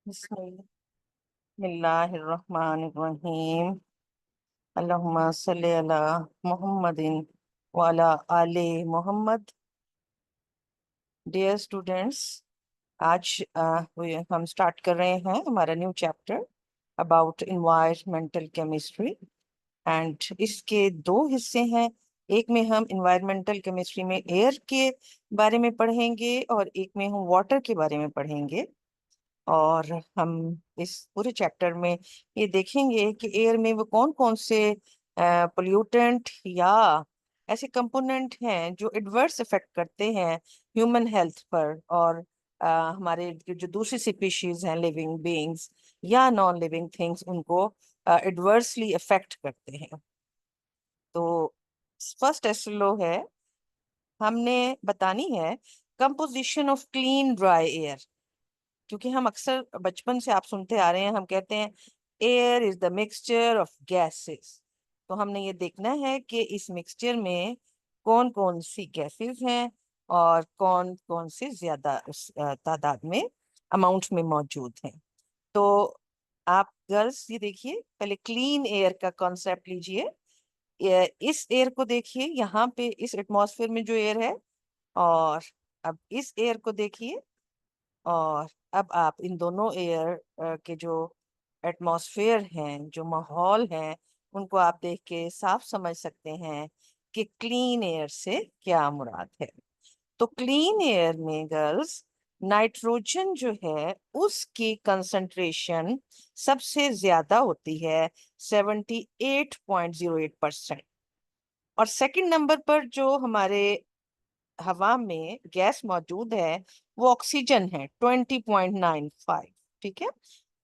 बिस्मिल्लाहिर्रहमानिर्रहीम। अल्लाहुम्मा सल्ली अला मुहम्मदिन व अला आले मोहम्मद। डियर स्टूडेंट्स, आज हम स्टार्ट कर रहे हैं हमारा new chapter about environmental chemistry. And इसके दो हिस्से हैं। एक में हम इन्वायरमेंटल केमिस्ट्री में एयर के बारे में पढ़ेंगे और एक में हम वाटर के बारे में पढ़ेंगे। और हम इस पूरे चैप्टर में ये देखेंगे कि एयर में वो कौन कौन से पोल्यूटेंट या ऐसे कंपोनेंट हैं जो एडवर्स इफेक्ट करते हैं ह्यूमन हेल्थ पर, और हमारे जो दूसरी स्पीशीज हैं, लिविंग बीइंग्स या नॉन लिविंग थिंग्स, उनको एडवर्सली इफेक्ट करते हैं। तो फर्स्ट एसएलओ है, हमने बतानी है composition of clean dry air. क्योंकि हम अक्सर बचपन से आप सुनते आ रहे हैं, हम कहते हैं air is the mixture of gases. तो हमने ये देखना है कि इस मिक्सचर में कौन कौन सी गैसेस हैं और कौन कौन से ज्यादा तादाद में, अमाउंट में मौजूद हैं। तो आप गर्ल्स ये देखिए, पहले क्लीन एयर का कॉन्सेप्ट लीजिए। इस एयर को देखिए, यहाँ पे इस एटमॉस्फेयर में जो एयर है, और अब इस एयर को देखिए। और अब आप इन दोनों एयर के जो एटमॉस्फेयर हैं, जो माहौल हैं, उनको आप देख के साफ समझ सकते हैं कि क्लीन एयर से क्या मुराद है। तो क्लीन एयर में गर्ल्स, नाइट्रोजन जो है उसकी कंसंट्रेशन सबसे ज्यादा होती है, 78.08%। और सेकंड नंबर पर जो हमारे हवा में गैस मौजूद है वो ऑक्सीजन है, 20.95। ठीक है,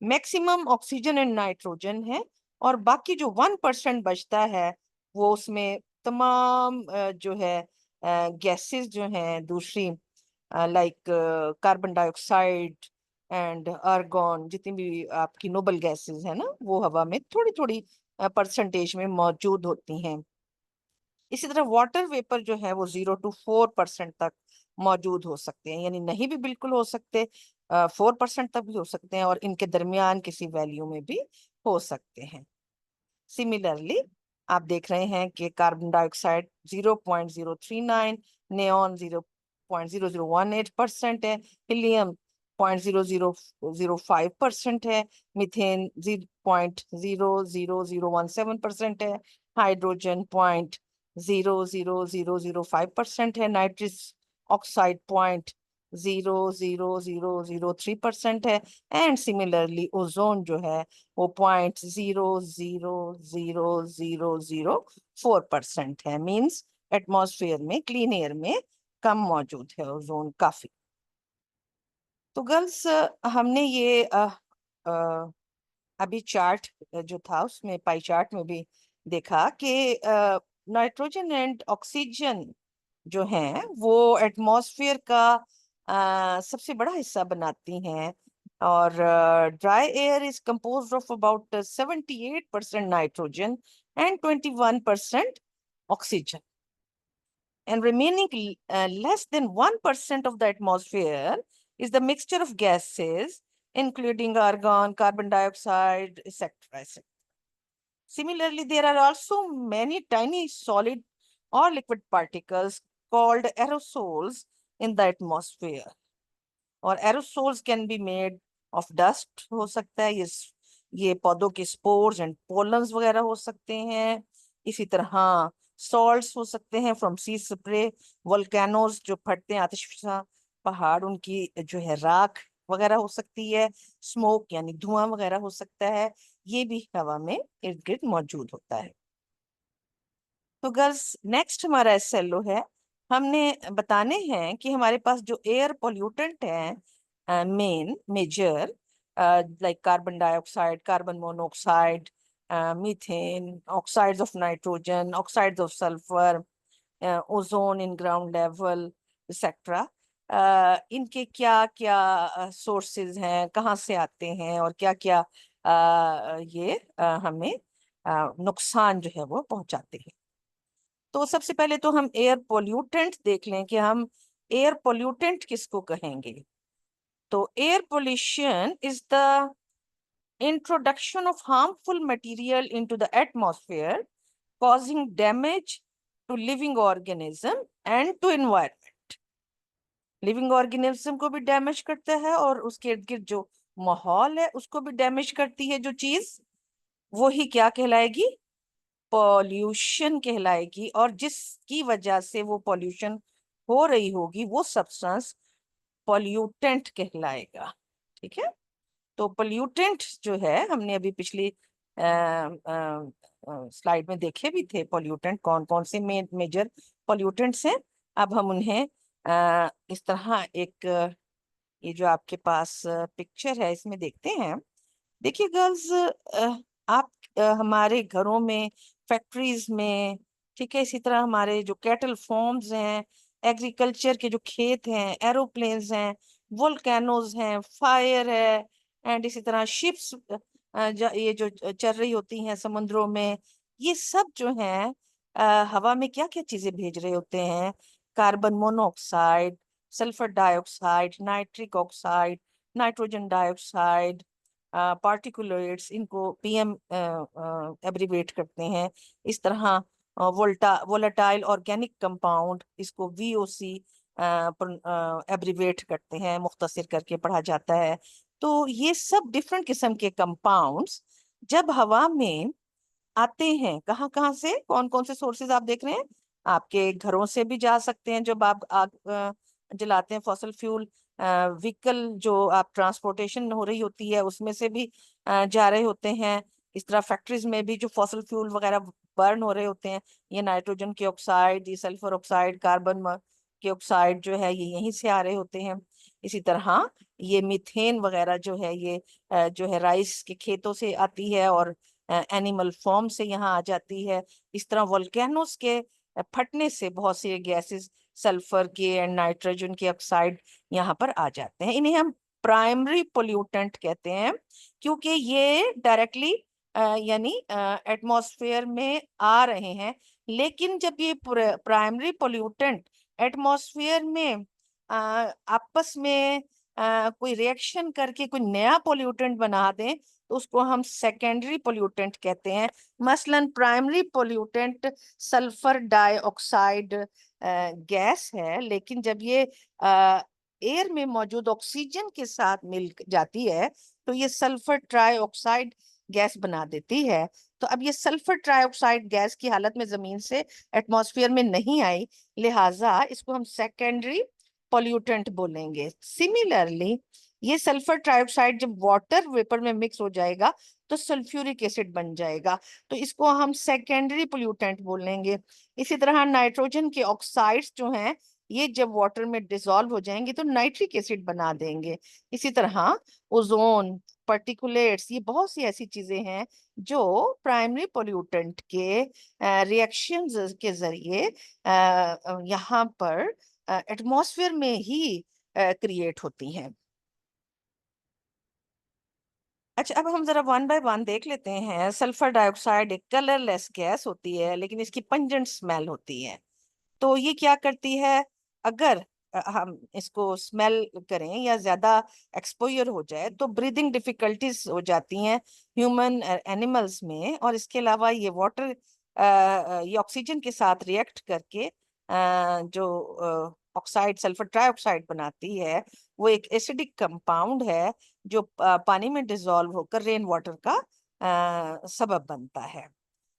मैक्सिमम ऑक्सीजन एंड नाइट्रोजन है। और बाकी जो 1% बचता है, वो उसमें तमाम जो है गैसेस जो हैं दूसरी, like carbon dioxide and argon, जितनी भी आपकी नोबल गैसेस है ना, वो हवा में थोड़ी थोड़ी परसेंटेज में मौजूद होती हैं। इसी तरह वाटर वेपर जो है वो 0 to 4% तक मौजूद हो सकते हैं, यानी नहीं भी बिल्कुल हो सकते, 4% तक भी हो सकते हैं, और इनके दरमियान किसी वैल्यू में भी हो सकते हैं। सिमिलरली आप देख रहे हैं कि कार्बन डाइऑक्साइड 0.039, नेऑन 0.0018% है, हीलियम 0.0005% है, मीथेन 0.00017% है, हाइड्रोजन 0.00005% है, नाइट्रस ऑक्साइड 0.00003% है, एंड सिमिलरली ओजोन जो है वो 0.00004% है। मींस एटमॉस्फेयर में, क्लीन एयर में कम मौजूद है ओजोन काफी। तो गर्ल्स, हमने ये अभी चार्ट जो था उसमें, पाई चार्ट में भी देखा कि नाइट्रोजन एंड ऑक्सीजन जो हैं वो एटमॉस्फेयर का सबसे बड़ा हिस्सा बनाती हैं। और dry air is composed of about 78% nitrogen and 21% oxygen, and remaining less than 1% of the atmosphere is the mixture of gases, including argon, carbon dioxide, etc. etc. Similarly, there are also many tiny solid or liquid particles called aerosols in the atmosphere. और aerosols can be made of dust, हो सकता है ये पौधों के spores and pollens वगैरह हो सकते हैं। इसी तरह सॉल्ट्स हो सकते हैं फ्रॉम सी स्प्रे, वोल्केनोज जो फटते हैं, आतिशफशा पहाड़, उनकी जो है राख वगैरह हो सकती है, स्मोक यानी धुआं वगैरह हो सकता है, ये भी हवा में इर्द गिर्द मौजूद होता है। तो गर्ल्स, नेक्स्ट हमारा एसएलओ है, हमने बताने हैं कि हमारे पास जो एयर पोल्यूटेंट हैं, major, like carbon dioxide, carbon monoxide, methane, oxides of nitrogen, oxides of sulphur, ozone in ground level, etcetera. इनके क्या क्या सोर्सेज हैं, कहाँ से आते हैं, और क्या क्या ये हमें नुकसान जो है वो पहुंचाते हैं। तो सबसे पहले तो हम एयर पोल्यूटेंट देख लें कि हम एयर पोल्यूटेंट किसको कहेंगे। तो air pollution is the introduction of harmful material into the atmosphere causing damage to living organism and to environment. Living organism को भी डैमेज करता है और उसके इर्द गिर्द जो माहौल है उसको भी डैमेज करती है जो चीज, वो ही क्या कहलाएगी? पॉल्यूशन कहलाएगी। और जिसकी वजह से वो पॉल्यूशन हो रही होगी वो सब्सटेंस पॉल्यूटेंट कहलाएगा। ठीक है, तो पोल्यूटेंट जो है हमने अभी पिछली स्लाइड में देखे भी थे, पोल्यूटेंट कौन कौन से मेजर पोल्यूटेंट्स हैं। अब हम उन्हें इस तरह एक ये जो आपके पास पिक्चर है इसमें देखते हैं। देखिए गर्ल्स, आप हमारे घरों में, फैक्ट्रीज में, ठीक है, इसी तरह हमारे जो कैटल फार्म्स हैं, एग्रीकल्चर के जो खेत हैं, एरोप्लेन्स हैं, वोल्केनोज हैं, फायर है, एंड इसी तरह शिप्स ये जो चल रही होती हैं समुद्रों में, ये सब जो हैं हवा में क्या क्या चीजें भेज रहे होते हैं? Carbon monoxide, sulphur dioxide, nitric oxide, nitrogen dioxide, particulates, इनको पीएम एब्रीवेट करते हैं। इस तरह वोलेटाइल ऑर्गेनिक कंपाउंड, इसको वीओसी एब्रीवेट करते हैं, मुख्तसर करके पढ़ा जाता है। तो ये सब डिफरेंट किस्म के कंपाउंड्स जब हवा में आते हैं, कहाँ कहाँ से, कौन कौन से सोर्सेज आप देख रहे हैं? आपके घरों से भी जा सकते हैं, जब आप आग जलाते हैं, फॉसल फ्यूल व्हीकल जो आप ट्रांसपोर्टेशन हो रही होती है उसमें से भी जा रहे होते हैं। इस तरह फैक्ट्रीज में भी जो फॉसल फ्यूल वगैरह बर्न हो रहे होते हैं, ये नाइट्रोजन के ऑक्साइड, ये सल्फर ऑक्साइड, कार्बन के ऑक्साइड जो है ये यहीं से आ रहे होते हैं। इसी तरह ये मीथेन वगैरह जो है ये जो है राइस के खेतों से आती है और एनिमल फॉर्म से यहाँ आ जाती है। इस तरह वोल्केनोस के फटने से बहुत से गैसेस, सल्फर के एंड नाइट्रोजन के ऑक्साइड यहाँ पर आ जाते हैं। इन्हें हम प्राइमरी पोल्यूटेंट कहते हैं क्योंकि ये डायरेक्टली यानी एटमॉस्फेयर में आ रहे हैं। लेकिन जब ये प्राइमरी पोल्यूटेंट एटमॉस्फेयर में आपस में कोई रिएक्शन करके कोई नया पोल्यूटेंट बना दें तो उसको हम सेकेंडरी पोल्यूटेंट कहते हैं। मसलन primary pollutant sulphur dioxide gas है, लेकिन जब ये एयर में मौजूद ऑक्सीजन के साथ मिल जाती है तो ये सल्फर ट्राइऑक्साइड गैस बना देती है। तो अब ये सल्फर ट्राइऑक्साइड गैस की हालत में जमीन से एटमॉस्फेयर में नहीं आई, लिहाजा इसको हम सेकेंडरी पोल्यूटेंट बोलेंगे। सिमिलरली ये सल्फर ट्राइऑक्साइड जब वाटर वेपर में मिक्स हो जाएगा तो सल्फ्यूरिक एसिड बन जाएगा, तो इसको हम सेकेंडरी पोल्यूटेंट बोलेंगे। इसी तरह नाइट्रोजन के ऑक्साइड्स जो हैं ये जब वाटर में डिसॉल्व हो जाएंगे तो नाइट्रिक एसिड बना देंगे। इसी तरह ओजोन, पर्टिकुलेट्स, ये बहुत सी ऐसी चीजें हैं जो प्राइमरी पोल्यूटेंट के रिएक्शंस के जरिए यहाँ पर एटमॉस्फेयर में ही क्रिएट होती हैं। अच्छा, अब हम जरा वन बाय वन देख लेते हैं। सल्फर डाइऑक्साइड एक कलरलेस गैस होती है लेकिन इसकी पंजेंट स्मेल होती है। तो ये क्या करती है, अगर हम इसको स्मेल करें या ज्यादा एक्सपोजर हो जाए तो ब्रीदिंग डिफिकल्टीज हो जाती हैं ह्यूमन एनिमल्स में। और इसके अलावा ये वाटर ये ऑक्सीजन के साथ रिएक्ट करके जो ऑक्साइड, सल्फर ट्राइऑक्साइड बनाती है, वो एक एसिडिक कंपाउंड है जो पानी में डिसॉल्व होकर रेन वाटर का सबब बनता है।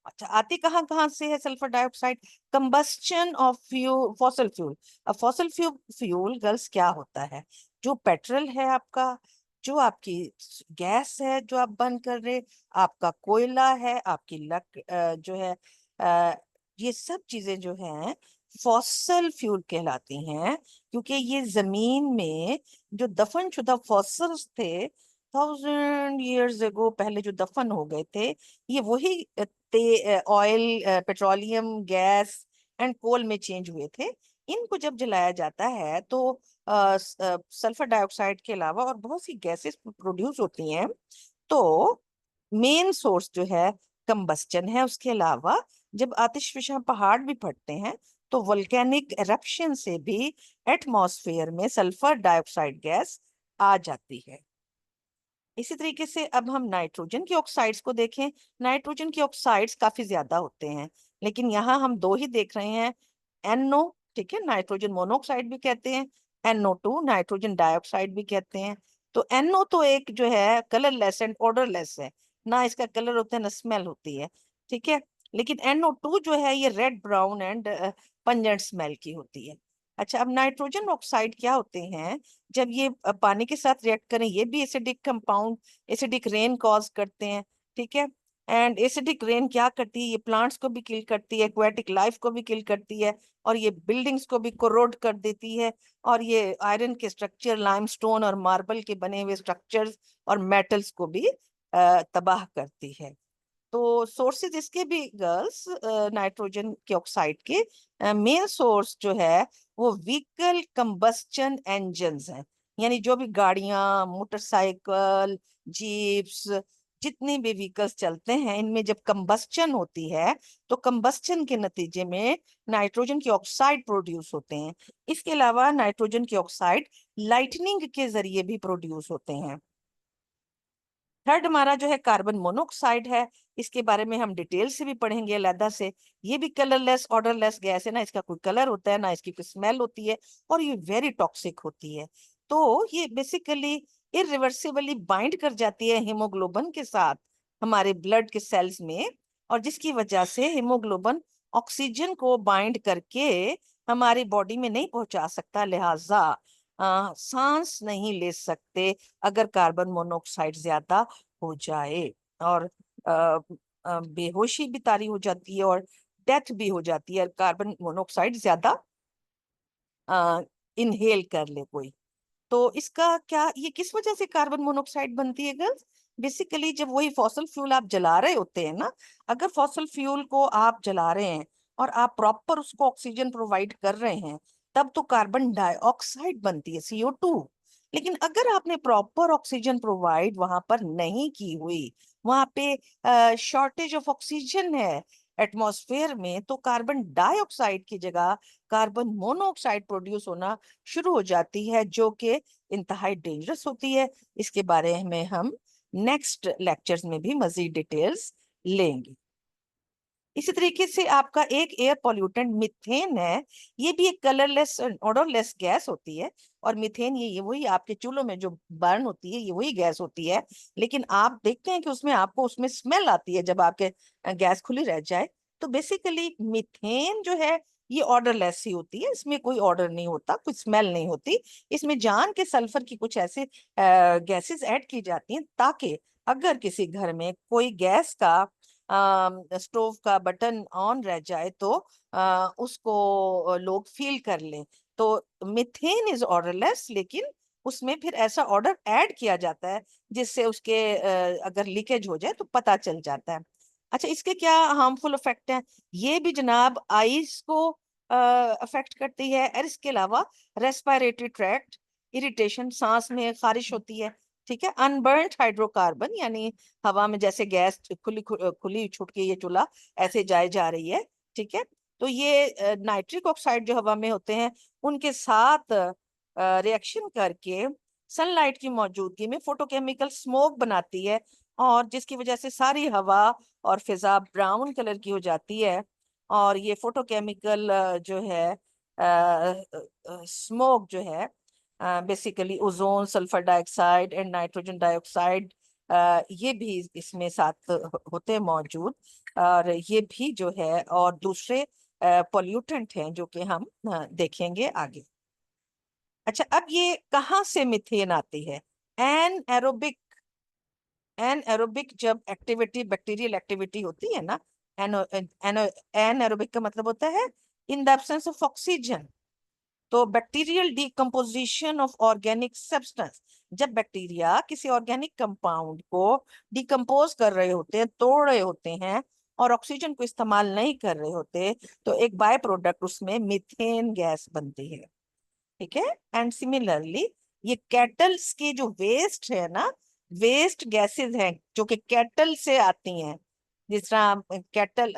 अच्छा, आती कहाँ कहाँ से है sulphur dioxide? Combustion of fuel, fossil fuel. अब फॉसल फ्यूल गर्ल्स क्या होता है? जो पेट्रोल है आपका, जो आपकी गैस है जो आप बर्न कर रहे, आपका कोयला है, आपकी लक जो है ये सब चीजें जो हैं फॉसल फ्यूल कहलाती हैं क्योंकि ये जमीन में जो दफन शुदा फॉसल्स थे 1000 years ago पहले जो दफन हो गए थे, ये वही oil, petroleum, gas and coal में चेंज हुए थे। इनको जब जलाया जाता है तो सल्फर डाइऑक्साइड के अलावा और बहुत सी गैसेस प्रोड्यूस होती हैं। तो मेन सोर्स जो है कंबस्टन है। उसके अलावा जब आतिशफिशा पहाड़ भी फटते हैं तो वोल्केनिक एरप्शन से भी एटमॉस्फेयर में सल्फर डाइऑक्साइड गैस आ जाती है। इसी तरीके से अब हम नाइट्रोजन के ऑक्साइड्स को देखें। नाइट्रोजन के ऑक्साइड्स काफी ज्यादा होते हैं, लेकिन यहाँ हम दो ही देख रहे हैं। NO, ठीक है, नाइट्रोजन मोनोऑक्साइड भी कहते हैं, NO2 नाइट्रोजन डाइऑक्साइड भी कहते हैं। तो NO तो एक जो है कलरलेस एंड ऑडरलेस है, ना इसका कलर होता है ना स्मेल होती है, ठीक है। लेकिन NO2 जो है ये red brown and pungent smell की होती है। अच्छा, अब नाइट्रोजन ऑक्साइड क्या होते हैं, जब ये पानी के साथ रिएक्ट करें ये भी acidic compound, acidic rain cause करते हैं, ठीक है। एंड एसिडिक रेन क्या करती है, ये प्लांट्स को भी किल करती है, एक्वेटिक लाइफ को भी किल करती है, और ये बिल्डिंग्स को भी कोरोड कर देती है, और ये आयरन के स्ट्रक्चर, लाइमस्टोन और मार्बल के बने हुए स्ट्रक्चर्स और मेटल्स को भी तबाह करती है। तो सोर्सेज इसके भी गर्ल्स, नाइट्रोजन के ऑक्साइड के मेन सोर्स जो है वो व्हीकल कंबस्चन इंजन्स हैं। यानी जो भी गाड़ियां, मोटरसाइकिल, जीप्स, जितनी भी व्हीकल्स चलते हैं, इनमें जब कंबस्चन होती है तो कंबस्चन के नतीजे में नाइट्रोजन के ऑक्साइड प्रोड्यूस होते हैं। इसके अलावा नाइट्रोजन के ऑक्साइड लाइटनिंग के जरिए भी प्रोड्यूस होते हैं। थर्ड हमारा जो है कार्बन मोनोऑक्साइड है। इसके बारे में हम डिटेल से भी पढ़ेंगे अलहदा से। ये भी कलरलेस ऑर्डरलेस गैस है, ना इसका कोई कलर होता है ना इसकी कोई स्मेल होती है, और ये वेरी टॉक्सिक होती है। तो ये बेसिकली इरिवर्सिबली बाइंड कर जाती है हीमोग्लोबिन के साथ हमारे ब्लड के सेल्स में, और जिसकी वजह से हीमोग्लोबिन ऑक्सीजन को बाइंड करके हमारी बॉडी में नहीं पहुंचा सकता, लिहाजा सांस नहीं ले सकते अगर कार्बन मोनोऑक्साइड ज्यादा हो जाए, और बेहोशी भी तारी हो जाती है और डेथ भी हो जाती है कार्बन मोनोऑक्साइड ज्यादा इनहेल कर ले कोई। तो इसका क्या, ये किस वजह से कार्बन मोनोऑक्साइड बनती है गर्ल्स? बेसिकली जब वही फॉसल फ्यूल आप जला रहे होते हैं ना, अगर फॉसल फ्यूल को आप जला रहे हैं और आप प्रॉपर उसको ऑक्सीजन प्रोवाइड कर रहे हैं, तब तो कार्बन डाइऑक्साइड बनती है, CO2। लेकिन अगर आपने प्रॉपर ऑक्सीजन प्रोवाइड वहां पर नहीं की हुई, वहां पे शॉर्टेज ऑफ ऑक्सीजन है एटमॉस्फेयर में, तो कार्बन डाइऑक्साइड की जगह कार्बन मोनोऑक्साइड प्रोड्यूस होना शुरू हो जाती है, जो कि इंतहाई डेंजरस होती है। इसके बारे में हम नेक्स्ट लेक्चर्स में भी मजीद डिटेल्स लेंगे। इसी तरीके से आपका एक एयर पॉल्यूटेंट मिथेन है। ये भी एक कलरलेस ऑडरलेस गैस होती है, और मिथेन ये वही आपके चूल्हों में जो बर्न होती है, ये वही गैस होती है। लेकिन आप देखते हैं कि उसमें आपको उसमें स्मेल आती है जब आपके गैस खुली रह जाए। तो बेसिकली मिथेन जो है ये ऑर्डरलेस ही होती है, इसमें कोई ऑर्डर नहीं होता, कुछ स्मेल नहीं होती। इसमें जान के सल्फर की कुछ ऐसे गैसेस ऐड की जाती हैं, ताकि अगर किसी घर में कोई गैस का स्टोव का बटन ऑन रह जाए तो उसको लोग फील कर लें। तो मिथेन इज ऑर्डरलेस, लेकिन उसमें फिर ऐसा ऑर्डर ऐड किया जाता है जिससे उसके अगर लीकेज हो जाए तो पता चल जाता है। अच्छा, इसके क्या हार्मफुल इफेक्ट हैं? ये भी जनाब आईज को अफेक्ट करती है, और इसके अलावा रेस्पिरेटरी ट्रैक्ट, इरिटेशन, सांस में खारिश होती है, ठीक है। अनबर्न्ड हाइड्रोकार्बन, यानी हवा में जैसे गैस खुली खुली छूट के ये चूल्हा ऐसे जाए जा रही है, ठीक है। तो ये नाइट्रिक ऑक्साइड जो हवा में होते हैं उनके साथ रिएक्शन करके सनलाइट की मौजूदगी में फोटोकेमिकल स्मोक बनाती है, और जिसकी वजह से सारी हवा और फिजा ब्राउन कलर की हो जाती है। और ये फोटोकेमिकल जो है स्मोक जो है basically ozone, sulphur dioxide and nitrogen dioxide, ये भी इसमें साथ होते हैं मौजूद, और ये भी जो है और दूसरे पॉल्यूटेंट हैं जो कि हम देखेंगे आगे। अच्छा, अब ये कहाँ से मीथेन आती है? एन एरोबिक, एन एरोबिक जब एक्टिविटी, बैक्टीरियल एक्टिविटी होती है ना, एनो एनो एन एरोबिक का मतलब होता है in the absence of oxygen. तो bacterial decomposition of organic substance, जब बैक्टीरिया किसी ऑर्गेनिक कंपाउंड को डिकम्पोज कर रहे होते हैं, तोड़ रहे होते हैं, और ऑक्सीजन को इस्तेमाल नहीं कर रहे होते, तो एक बाय प्रोडक्ट उसमें मीथेन गैस बनती है, ठीक है। एंड सिमिलरली ये कैटल्स की जो वेस्ट है ना, वेस्ट गैसेस हैं जो कि कैटल से आती हैं, जिस तरह कैटल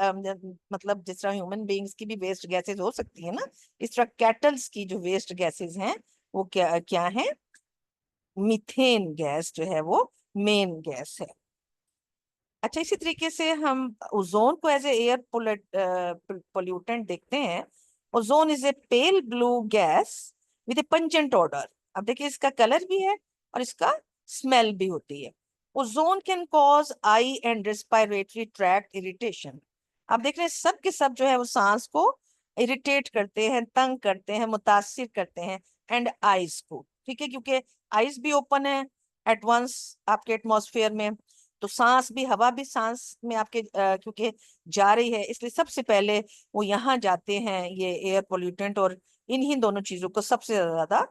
मतलब जिस तरह ह्यूमन बीइंग्स की भी वेस्ट गैसेस हो सकती है ना, इस तरह कैटल्स की जो वेस्ट गैसेस हैं वो क्या क्या है? मीथेन गैस जो है वो मेन गैस है। अच्छा, इसी तरीके से हम ओजोन को एज ए एयर पोल्यूटेंट देखते हैं। Ozone is a pale blue gas with A pungent order. अब देखिए, इसका कलर भी है और इसका स्मेल भी होती है। Ozone can cause I and respiratory tract irritation. आप देख रहे हैं सब के सब जो है वो सांस को इरिटेट करते हैं, तंग करते हैं, मुतासिर करते हैं, एंड आइज को, ठीक है, क्योंकि आइज भी ओपन है एट वंस आपके एटमॉस्फेयर में, तो सांस भी, हवा भी सांस में आपके क्योंकि जा रही है, इसलिए सबसे पहले वो यहाँ जाते हैं ये एयर पोल्यूटेंट, और इन्हीं दोनों चीजों को सबसे ज्यादा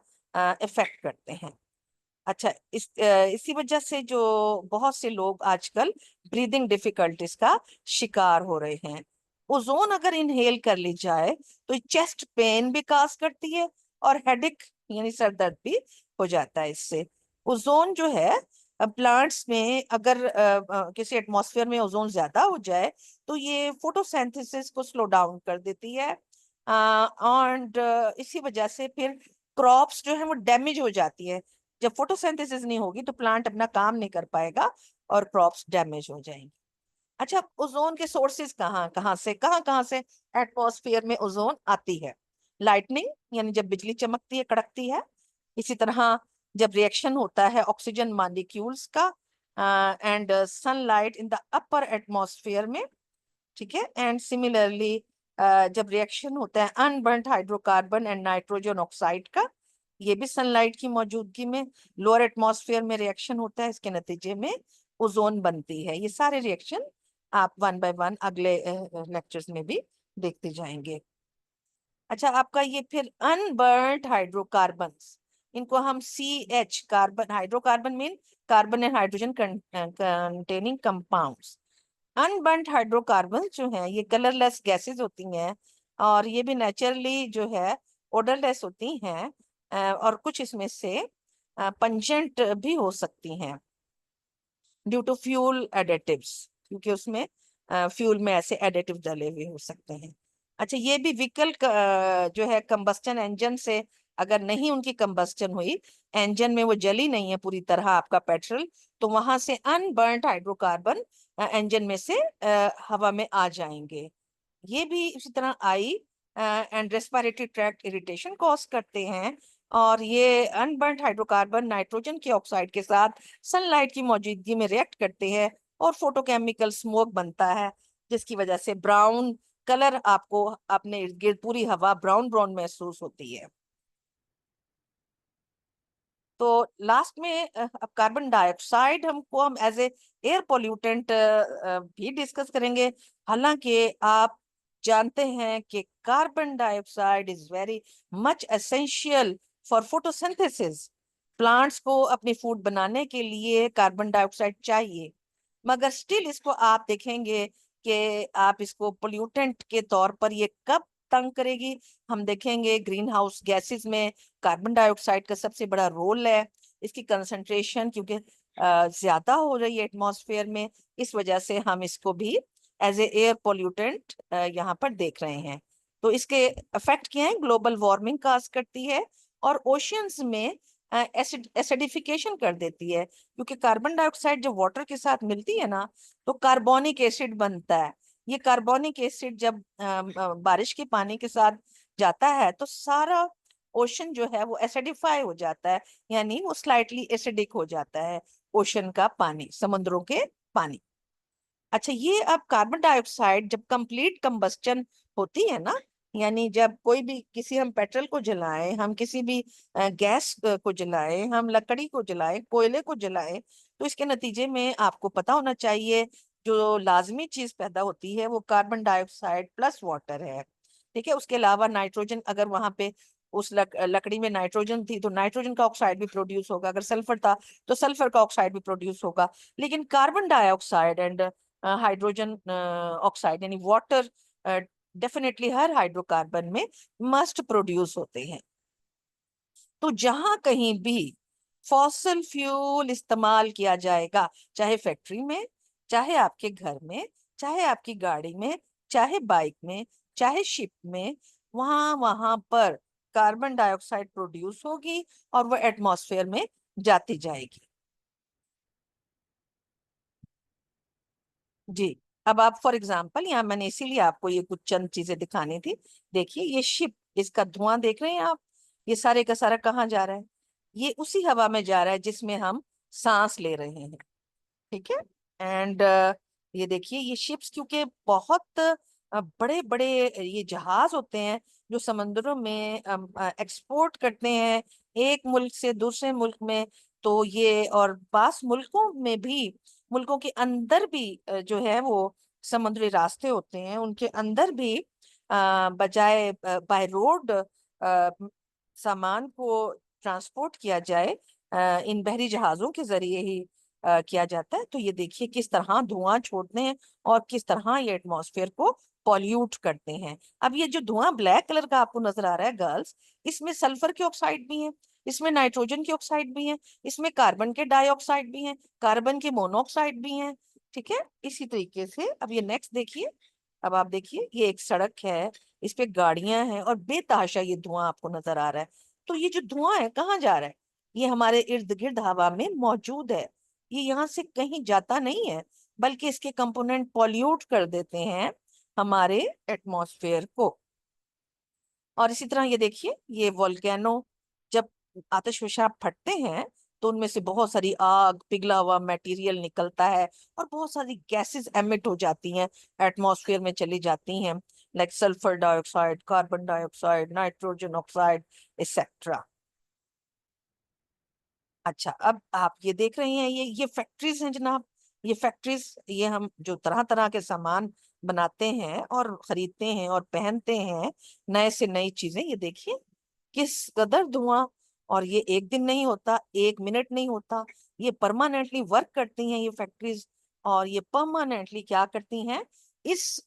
इफेक्ट करते हैं। अच्छा, इसी वजह से जो बहुत से लोग आजकल ब्रीदिंग डिफिकल्टीज का शिकार हो रहे हैं। ओजोन अगर इनहेल कर ली जाए तो चेस्ट पेन भी काज करती है और हेडेक यानी सर दर्द भी हो जाता है इससे। ओजोन जो है, प्लांट्स में अगर किसी एटमॉस्फेयर में ओजोन ज्यादा हो जाए तो ये फोटोसिंथेसिस को स्लो डाउन कर देती है, और इसी वजह से फिर क्रॉप्स जो है वो डैमेज हो जाती है। जब फोटोसिंथेसिस नहीं होगी तो प्लांट अपना काम नहीं कर पाएगा और क्रॉप्स डैमेज हो जाएंगी। अच्छा, ओजोन के सोर्सेज कहाँ कहाँ से एटमॉस्फेयर में ओजोन आती है? लाइटनिंग, यानी जब बिजली चमकती है, कड़कती है। इसी तरह जब रिएक्शन होता है ऑक्सीजन मॉलिक्यूल्स का, and sunlight in the upper atmosphere में, ठीक है। एंड सिमिलरली जब रिएक्शन होता है unburned hydrocarbon and nitrogen oxide का, ये भी सनलाइट की मौजूदगी में लोअर एटमॉस्फेयर में रिएक्शन होता है, इसके नतीजे में ओजोन बनती है। ये सारे रिएक्शन आप वन बाय वन अगले लेक्चर्स में भी देखते जाएंगे। अच्छा, आपका ये फिर अनबर्न्ड हाइड्रोकार्बन्स, इनको हम CH, carbon hydrocarbon mean carbon and hydrogen containing compounds. Unburned hydrocarbon जो हैं ये कलरलेस गैसेस होती हैं, और ये भी नेचुरली जो है ओडरलेस होती हैं, और कुछ इसमें से पंजेंट भी हो सकती हैं ड्यू टू फ्यूल एडिटिव्स, क्योंकि उसमें फ्यूल में ऐसे एडिटिव डले हुए हो सकते हैं। अच्छा, ये भी व्हीकल जो है कंबस्टन इंजन से अगर नहीं उनकी कंबस्टन हुई, इंजन में वो जली नहीं है पूरी तरह आपका पेट्रोल, तो वहां से अनबर्न्ड हाइड्रोकार्बन इंजन में से हवा में आ जाएंगे। ये भी इसी तरह eye and respiratory tract irritation cause करते हैं। और ये अनबर्न्ड हाइड्रोकार्बन नाइट्रोजन के ऑक्साइड के साथ सनलाइट की मौजूदगी में रिएक्ट करते हैं और फोटोकेमिकल स्मोक बनता है, जिसकी वजह से ब्राउन कलर आपको अपने इर्द गिर्द पूरी हवा ब्राउन ब्राउन महसूस होती है। तो लास्ट में अब कार्बन डाइऑक्साइड हम एज ए एयर पोल्यूटेंट भी डिस्कस करेंगे। हालांकि आप जानते हैं कि carbon dioxide is very much essential for photosynthesis. Plants को अपनी फूड बनाने के लिए कार्बन डाइऑक्साइड चाहिए, मगर स्टिल इसको आप देखेंगे कि आप इसको पोल्यूटेंट के तौर पर ये कब तंग करेगी। हम देखेंगे ग्रीन हाउस गैसेस में कार्बन डाइऑक्साइड का सबसे बड़ा रोल है। इसकी कंसंट्रेशन क्योंकि ज्यादा हो रही है एटमॉस्फेयर में, इस वजह से हम इसको भी एज ए एयर पोल्यूटेंट यहाँ पर देख रहे हैं। तो इसके इफेक्ट क्या है? ग्लोबल वार्मिंग काज करती है और ओशियंस में एसिडिफिकेशन कर देती है, क्योंकि कार्बन डाइऑक्साइड जब वाटर के साथ मिलती है ना तो कार्बोनिक एसिड बनता है। ये कार्बोनिक एसिड जब बारिश के पानी के साथ जाता है तो सारा ओशन जो है वो एसिडिफाई हो जाता है, यानी वो स्लाइटली एसिडिक हो जाता है, ओशन का पानी, समुद्रों के पानी। अच्छा, ये अब कार्बन डाइऑक्साइड जब कंप्लीट कंबस्टन होती है ना, यानी जब कोई भी किसी हम पेट्रोल को जलाएं, हम किसी भी गैस को जलाएं, हम लकड़ी को जलाएं, कोयले को जलाएं, तो इसके नतीजे में आपको पता होना चाहिए जो लाजमी चीज पैदा होती है वो कार्बन डाइऑक्साइड प्लस वाटर है, ठीक है। उसके अलावा नाइट्रोजन, अगर वहां पे उस लकड़ी में नाइट्रोजन थी तो नाइट्रोजन का ऑक्साइड भी प्रोड्यूस होगा, अगर सल्फर था तो सल्फर का ऑक्साइड भी प्रोड्यूस होगा। लेकिन carbon dioxide and hydrogen oxide यानी वाटर डेफिनेटली हर हाइड्रोकार्बन में मस्ट प्रोड्यूस होते हैं। तो जहां कहीं भी फॉसिल फ्यूल इस्तेमाल किया जाएगा, चाहे फैक्ट्री में, चाहे आपके घर में, चाहे आपकी गाड़ी में, चाहे बाइक में, चाहे शिप में, वहां वहां पर कार्बन डाइऑक्साइड प्रोड्यूस होगी और वो एटमॉस्फेयर में जाती जाएगी। जी। अब आप फॉर एग्जांपल, यहाँ मैंने इसीलिए आपको ये कुछ चंद चीजें दिखानी थी। देखिए ये शिप, इसका धुआं देख रहे हैं आप, ये सारे का सारा कहाँ जा रहा है? ये उसी हवा में जा रहा है जिसमें हम सांस ले रहे हैं। ठीक है। एंड ये देखिए ये शिप्स, क्योंकि बहुत बड़े बड़े ये जहाज होते हैं जो समंदरों में एक्सपोर्ट करते हैं एक मुल्क से दूसरे मुल्क में। तो ये और पास मुल्कों में भी, मुल्कों के अंदर भी जो है वो समुद्री रास्ते होते हैं, उनके अंदर भी बजाय बाय रोड सामान को ट्रांसपोर्ट किया जाए, इन बहरी जहाजों के जरिए ही किया जाता है। तो ये देखिए किस तरह धुआं छोड़ते हैं और किस तरह ये एटमॉस्फेयर को पॉल्यूट करते हैं। अब ये जो धुआं ब्लैक कलर का आपको नजर आ रहा है गर्ल्स, इसमें सल्फर के ऑक्साइड भी हैं, इसमें नाइट्रोजन के ऑक्साइड भी हैं, इसमें कार्बन के डाइऑक्साइड भी हैं, कार्बन के मोनोऑक्साइड भी हैं। ठीक है। इसी तरीके से अब ये नेक्स्ट देखिए। अब आप देखिए ये एक सड़क है, इस पे गाड़ियां हैं और बेतहाशा ये धुआं आपको नजर आ रहा है। तो ये जो धुआं है कहाँ जा रहा है? ये हमारे इर्द गिर्द हवा में मौजूद है, ये यहाँ से कहीं जाता नहीं है, बल्कि इसके कंपोनेंट पॉल्यूट कर देते हैं हमारे एटमॉस्फेयर को। और इसी तरह ये देखिए ये वोल्केनो, जब आतिशबाजी फटते हैं तो उनमें से बहुत सारी आग, पिघला हुआ मटेरियल निकलता है और बहुत सारी गैसेस एमिट हो जाती हैं, एटमॉस्फेयर में चली जाती हैं, like sulphur dioxide, carbon dioxide, nitrogen oxide, etcetera. अच्छा, अब आप ये देख रहे हैं ये फैक्ट्रीज हैं जनाब। ये फैक्ट्रीज, ये हम जो तरह तरह के सामान बनाते हैं और खरीदते हैं और पहनते हैं, नए से नई चीजें, ये देखिए किस कदर धुआं। और ये एक दिन नहीं होता, एक मिनट नहीं होता, ये परमानेंटली वर्क करती हैं ये फैक्ट्रीज। और ये परमानेंटली क्या करती हैं, इस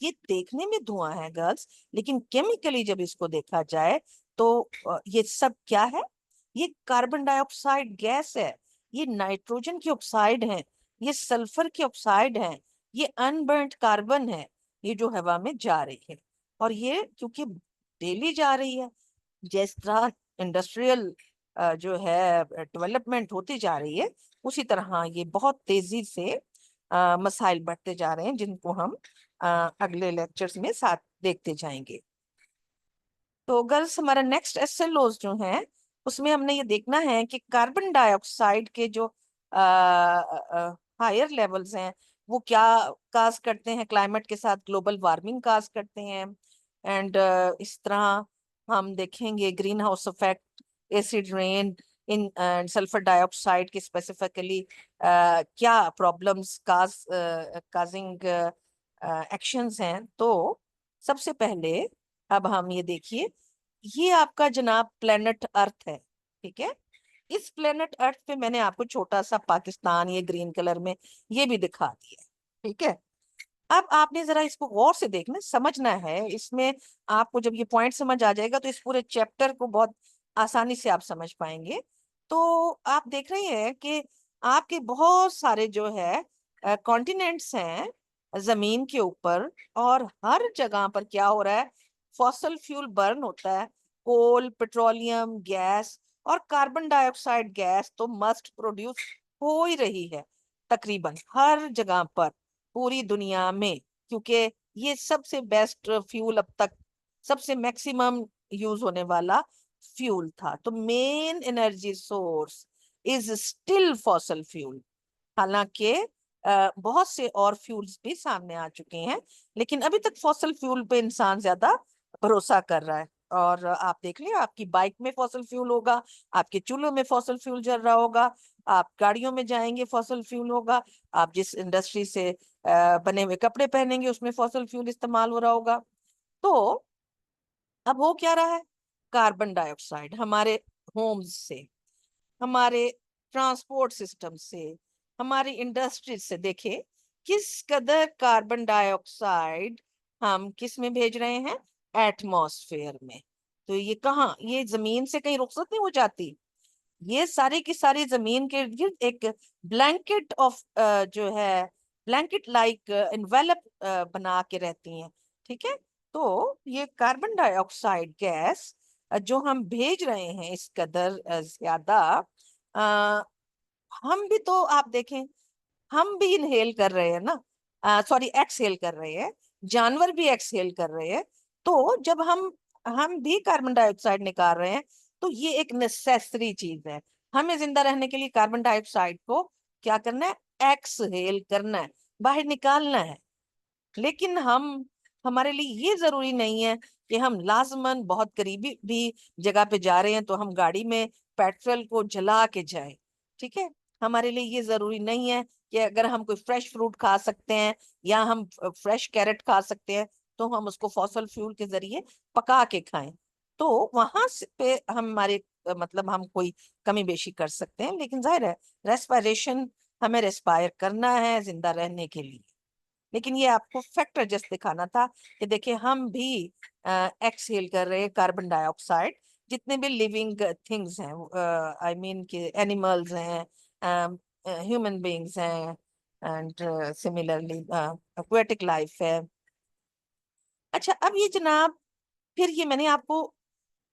ये देखने में धुआं है गर्ल्स, लेकिन केमिकली जब इसको देखा जाए तो ये सब क्या है? ये कार्बन डाइऑक्साइड गैस है, ये नाइट्रोजन की ऑक्साइड है, ये सल्फर की ऑक्साइड है, ये अनबर्न्ड कार्बन है, ये जो हवा में जा रही है। और ये क्योंकि डेली जा रही है, जिस तरह इंडस्ट्रियल जो है डेवलपमेंट होती जा रही है, उसी तरह ये बहुत तेजी से मसाइल बढ़ते जा रहे हैं, जिनको हम अगले लेक्चर्स में साथ देखते जाएंगे। तो गर्ल्स हमारा नेक्स्ट एसएलओज जो है, उसमें हमने ये देखना है कि कार्बन डाइऑक्साइड के जो हायर लेवल्स हैं वो क्या काज करते हैं, क्लाइमेट के साथ ग्लोबल वार्मिंग काज करते हैं। एंड इस तरह हम देखेंगे greenhouse effect, acid rain, इन सल्फर डाइऑक्साइड के स्पेसिफिकली क्या प्रॉब्लम्स काजिंग एक्शंस हैं। तो सबसे पहले अब हम ये देखिए, ये आपका जनाब प्लेनेट अर्थ है। ठीक है। इस प्लेनेट अर्थ पे मैंने आपको छोटा सा पाकिस्तान ये ग्रीन कलर में ये भी दिखा दिया। ठीक है। अब आपने जरा इसको गौर से देखना, समझना है इसमें। आपको जब ये पॉइंट समझ आ जाएगा तो इस पूरे चैप्टर को बहुत आसानी से आप समझ पाएंगे। तो आप देख रहे हैं कि आपके बहुत सारे जो है कॉन्टिनेंट्स हैं जमीन के ऊपर, और हर जगह पर क्या हो रहा है, फॉसल फ्यूल बर्न होता है, कोल, पेट्रोलियम, गैस और कार्बन डाइऑक्साइड गैस तो मस्ट प्रोड्यूस हो ही रही है तकरीबन हर जगह पर पूरी दुनिया में, क्योंकि ये सबसे बेस्ट फ्यूल अब तक, सबसे मैक्सिमम यूज होने वाला फ्यूल था। तो main energy source is still fossil fuel. हालांकि बहुत से और फ्यूल्स भी सामने आ चुके हैं, लेकिन अभी तक फॉसल फ्यूल पे इंसान ज्यादा भरोसा कर रहा है। और आप देख लिया, आपकी बाइक में फॉसल फ्यूल होगा, आपके चूल्हों में फॉसल फ्यूल जल रहा होगा, आप गाड़ियों में जाएंगे फॉसल फ्यूल होगा, आप जिस इंडस्ट्री से बने हुए कपड़े पहनेंगे उसमें फॉसल फ्यूल इस्तेमाल हो रहा होगा। तो अब हो क्या रहा है, कार्बन डाइऑक्साइड हमारे होम्स से, हमारे ट्रांसपोर्ट सिस्टम से, हमारी इंडस्ट्रीज से, देखे किस कदर कार्बन डाइऑक्साइड हम किस में भेज रहे हैं, एटमॉस्फेयर में। तो ये कहाँ, ये जमीन से कहीं रुखसत नहीं हो जाती, ये सारी की सारी जमीन के इर्द गिर्द एक ब्लैंकेट ऑफ जो है ब्लैंकेट लाइक इन्वेलप बना के रहती हैं। ठीक है। तो ये कार्बन डाइऑक्साइड गैस जो हम भेज रहे हैं इस कदर ज्यादा, हम भी तो आप देखें, हम भी इनहेल कर रहे हैं ना, सॉरी एक्सहेल कर रहे हैं, जानवर भी एक्सहेल कर रहे हैं। तो जब हम भी कार्बन डाइऑक्साइड निकाल रहे हैं, तो ये एक नेसेसरी चीज है। हमें जिंदा रहने के लिए कार्बन डाइऑक्साइड को क्या करना है, एक्सहेल करना है, बाहर निकालना है। लेकिन हमारे लिए ये जरूरी नहीं है कि हम लाजमन बहुत करीबी भी जगह पे जा रहे हैं तो हम गाड़ी में पेट्रोल को जला के जाए। ठीक है, हमारे लिए ये जरूरी नहीं है कि अगर हम कोई फ्रेश फ्रूट खा सकते हैं या हम फ्रेश कैरेट खा सकते हैं तो हम उसको फॉसल फ्यूल के जरिए पका के खाएं। तो वहां पे हमारे मतलब हम कोई कमी बेशी कर सकते हैं, लेकिन जाहिर है रेस्पिरेशन, हमें रेस्पायर करना है जिंदा रहने के लिए। लेकिन ये आपको फैक्टर जस्ट दिखाना था कि देखिए हम भी एक्सहेल कर रहे हैं कार्बन डाइऑक्साइड, जितने भी लिविंग थिंग्स हैं, आई मीन कि एनिमल्स हैं, ह्यूमन बीइंग्स हैं, एंड सिमिलरली एक्वेटिक लाइफ है। अच्छा, अब ये जनाब, फिर ये मैंने आपको,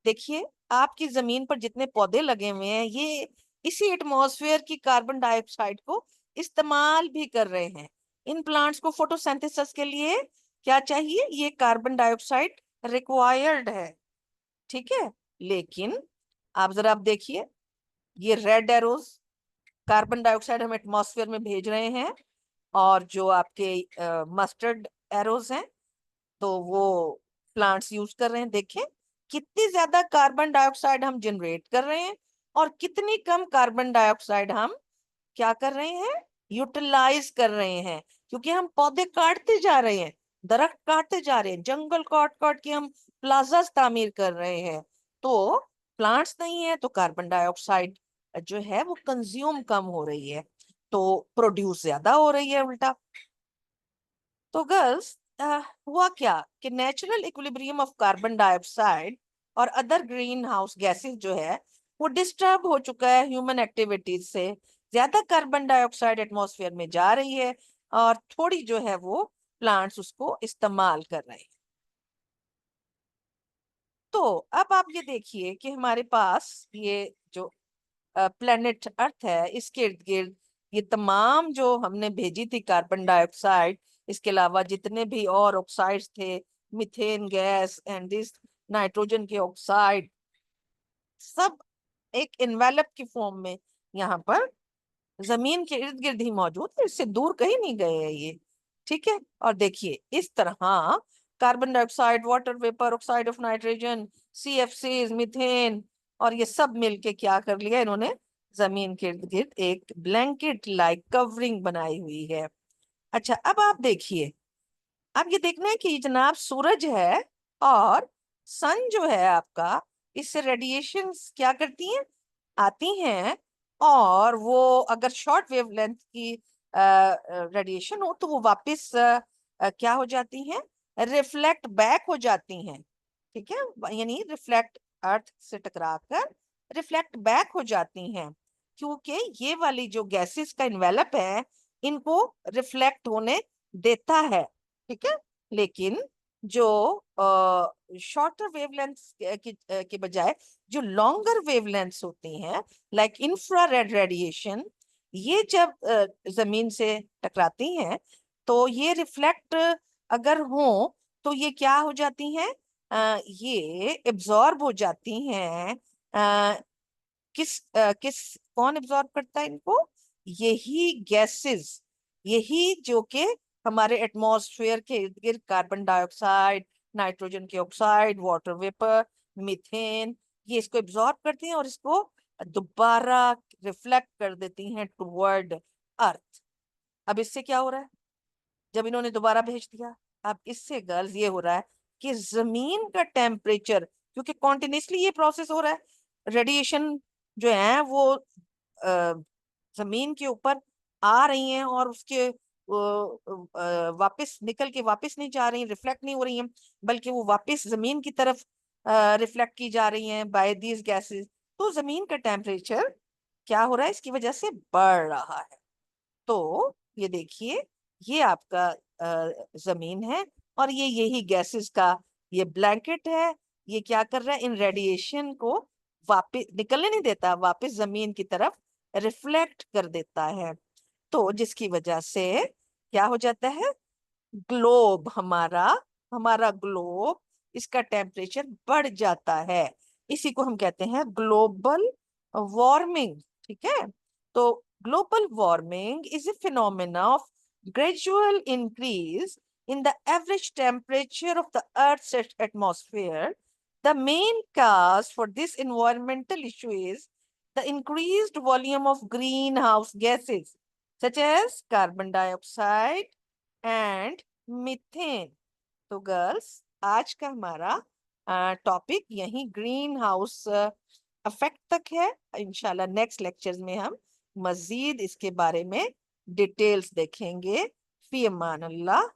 देखिए आपकी जमीन पर जितने पौधे लगे हुए हैं ये इसी एटमॉस्फेयर की कार्बन डाइऑक्साइड को इस्तेमाल भी कर रहे हैं। इन प्लांट्स को फोटोसिंथेसिस के लिए क्या चाहिए, ये कार्बन डाइऑक्साइड रिक्वायर्ड है। ठीक है, लेकिन आप देखिए, ये रेड एरोज कार्बन डाइऑक्साइड हम एटमॉस्फेयर में भेज रहे हैं, और जो आपके मस्टर्ड एरोज हैं तो वो प्लांट्स यूज कर रहे हैं। देखें कितनी ज्यादा कार्बन डाइऑक्साइड हम जनरेट कर रहे हैं और कितनी कम कार्बन डाइऑक्साइड हम क्या कर रहे हैं, यूटिलाइज कर रहे हैं। क्योंकि हम पौधे काटते जा रहे हैं, दरख्त काटते जा रहे हैं, जंगल काट काट के हम प्लाजा तामीर कर रहे हैं। तो प्लांट्स नहीं है तो कार्बन डाइऑक्साइड जो है वो कंज्यूम कम हो रही है, तो प्रोड्यूस ज्यादा हो रही है उल्टा। तो गर्ल्स, हुआ क्या कि natural equilibrium of carbon dioxide और अदर ग्रीन हाउस गैसेस जो है वो डिस्टर्ब हो चुका है ह्यूमन एक्टिविटीज से। ज्यादा कार्बन डाइऑक्साइड एटमॉस्फेयर में जा रही है और थोड़ी जो है वो प्लांट्स उसको इस्तेमाल कर रहे हैं। तो अब आप ये देखिए कि हमारे पास ये जो प्लेनेट अर्थ है, इसके इर्द गिर्द ये तमाम जो हमने भेजी थी कार्बन डाइऑक्साइड, इसके अलावा जितने भी और ऑक्साइड्स थे, methane gas and this nitrogen के ऑक्साइड, सब एक इन्वेलप की फॉर्म में यहाँ पर जमीन के इर्द गिर्द ही मौजूद है, इससे दूर कहीं नहीं गए हैं ये। ठीक है, और देखिए इस तरह carbon dioxide, water vapour, oxide of nitrogen, CFCs, methane, और ये सब मिलके क्या कर लिया इन्होंने, जमीन के इर्द गिर्द एक ब्लैंकेट लाइक कवरिंग बनाई हुई है। अच्छा, अब आप देखिए, अब ये देखना है कि जनाब सूरज है और सन जो है आपका, इससे रेडिएशंस क्या करती हैं, आती हैं, और वो अगर शॉर्ट वेवलेंथ की रेडिएशन हो तो वो वापस क्या हो जाती हैं, रिफ्लेक्ट बैक हो जाती हैं। ठीक है, यानी रिफ्लेक्ट, अर्थ से टकरा कर रिफ्लेक्ट बैक हो जाती हैं, क्योंकि ये वाली जो गैसेस का इन्वेलप है इनको रिफ्लेक्ट होने देता है। ठीक है, लेकिन जो शॉर्टर वेवलेंथ्स के बजाय जो लॉन्गर वेवलेंथ्स होती हैं, लाइक इंफ्रारेड रेडिएशन, ये जब जमीन से टकराती हैं तो ये रिफ्लेक्ट अगर हो तो ये क्या हो जाती हैं, ये एब्जॉर्ब हो जाती हैं। किस कौन एब्जॉर्ब करता है इनको, यही गैसेस, यही जो कि हमारे एटमॉस्फेयर के इर्द गिर्द कार्बन डाइऑक्साइड, नाइट्रोजन के ऑक्साइड, वाटर वेपर, मीथेन, ये इसको एब्जॉर्ब करती हैं और इसको दोबारा रिफ्लेक्ट कर देती हैं टुवर्ड अर्थ। अब इससे क्या हो रहा है, जब इन्होंने दोबारा भेज दिया, अब इससे गर्ल्स ये हो रहा है कि जमीन का टेम्परेचर, क्योंकि कॉन्टिन्यूसली ये प्रोसेस हो रहा है, रेडिएशन जो है वो जमीन के ऊपर आ रही हैं और उसके वापस निकल के वापस नहीं जा रही, रिफ्लेक्ट नहीं हो रही हैं, बल्कि वो वापस जमीन की तरफ रिफ्लेक्ट की जा रही हैं बाय दीज गैसेस। तो जमीन का टेम्परेचर क्या हो रहा है, इसकी वजह से बढ़ रहा है। तो ये देखिए, ये आपका जमीन है और ये यही गैसेस का ये ब्लैंकेट है। ये क्या कर रहा है, इन रेडिएशन को वापस निकलने नहीं देता, वापस जमीन की तरफ रिफ्लेक्ट कर देता है, तो जिसकी वजह से क्या हो जाता है, ग्लोब हमारा हमारा ग्लोब, इसका टेम्परेचर बढ़ जाता है। इसी को हम कहते हैं ग्लोबल वार्मिंग। ठीक है, तो global warming is a phenomena of gradual increase in the average temperature of the Earth's atmosphere. The main cause for this environmental issue is the increased volume of greenhouse gases, such as carbon dioxide and methane. तो girls, आज का हमारा topic यही green house effect तक है। इंशाल्लाह next lectures में हम मजीद इसके बारे में डिटेल्स देखेंगे। फी अमान अल्लाह।